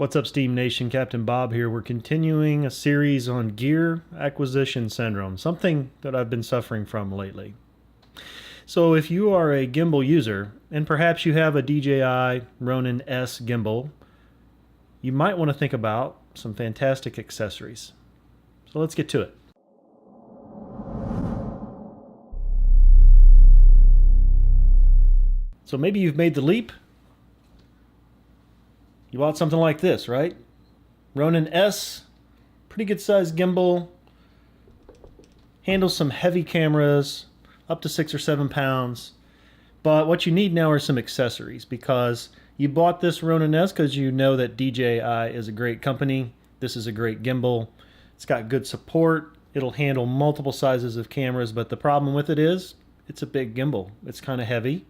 What's up, Steam Nation? Captain Bob here. We're continuing a series on gear acquisition syndrome, something that I've been suffering from lately. So if you are a gimbal user, and perhaps you have a DJI Ronin S Gimbal, you might want to think about some fantastic accessories. So let's get to it. So maybe you've made the leap. You bought something like this, right? Ronin S, pretty good sized gimbal, handles some heavy cameras, up to 6 or 7 pounds. But what you need now are some accessories, because you bought this Ronin S because you know that DJI is a great company. This is a great gimbal. It's got good support. It'll handle multiple sizes of cameras, but the problem with it is it's a big gimbal. It's kind of heavy.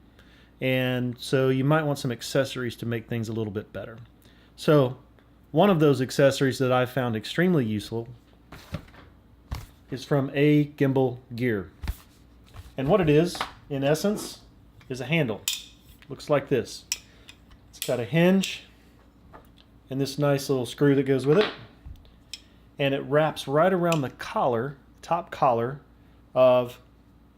And so you might want some accessories to make things a little bit better. So one of those accessories that I found extremely useful is from AgimbalGear. And what it is, in essence, is a handle. Looks like this. It's got a hinge and this nice little screw that goes with it. And it wraps right around the collar, top collar of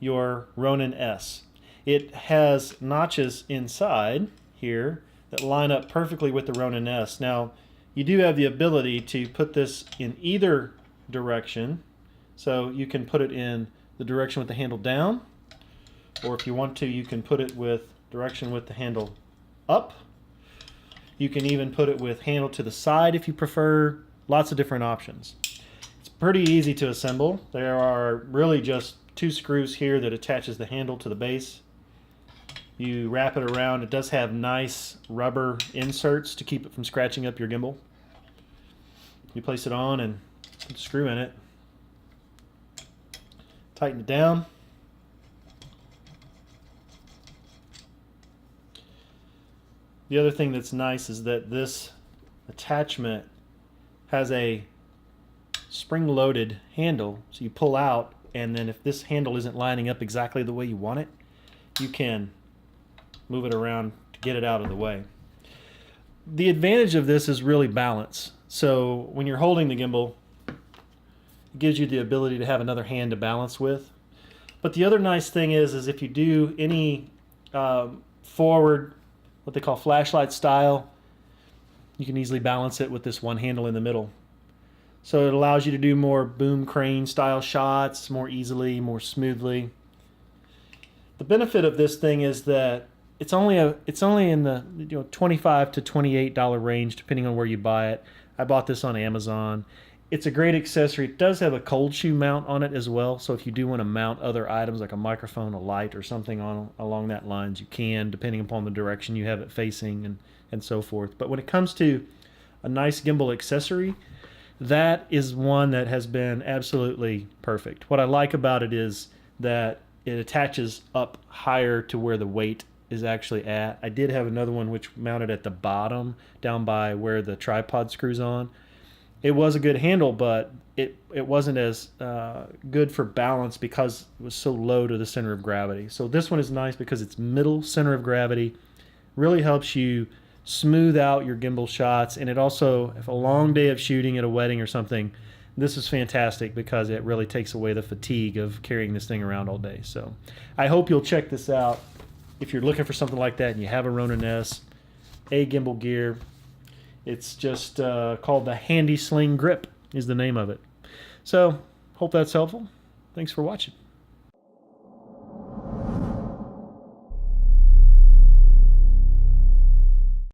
your Ronin S. It has notches inside here that line up perfectly with the Ronin S. Now, you do have the ability to put this in either direction. So you can put it in the direction with the handle down, or if you want to, you can put it with direction with the handle up. You can even put it with handle to the side if you prefer. Lots of different options. It's pretty easy to assemble. There are really just 2 screws here that attaches the handle to the base. You wrap it around. It does have nice rubber inserts to keep it from scratching up your gimbal. You place it on and put a screw in it. Tighten it down. The other thing that's nice is that this attachment has a spring-loaded handle. So you pull out, and then if this handle isn't lining up exactly the way you want it, you can move it around to get it out of the way. The advantage of this is really balance. So when you're holding the gimbal, it gives you the ability to have another hand to balance with. But the other nice thing is if you do any forward, what they call flashlight style, you can easily balance it with this one handle in the middle. So it allows you to do more boom crane style shots more easily, more smoothly. The benefit of this thing is that it's only in the $25 to $28 range depending on where you buy it. I bought this on Amazon. It's a great accessory. It does have a cold shoe mount on it as well, so if you do want to mount other items like a microphone, a light, or something along that lines, you can, depending upon the direction you have it facing and so forth. But when it comes to a nice gimbal accessory, that is one that has been absolutely perfect. What I like about it is that it attaches up higher to where the weight is actually at. I did have another one which mounted at the bottom, down by where the tripod screws on. It was a good handle, but it wasn't as good for balance because it was so low to the center of gravity. So this one is nice because it's middle center of gravity. Really helps you smooth out your gimbal shots, and it also, if a long day of shooting at a wedding or something, this is fantastic because it really takes away the fatigue of carrying this thing around all day. So I hope you'll check this out if you're looking for something like that and you have a Ronin S. AgimbalGear. It's just called the Handy Sling Grip is the name of it. So hope that's helpful. Thanks for watching.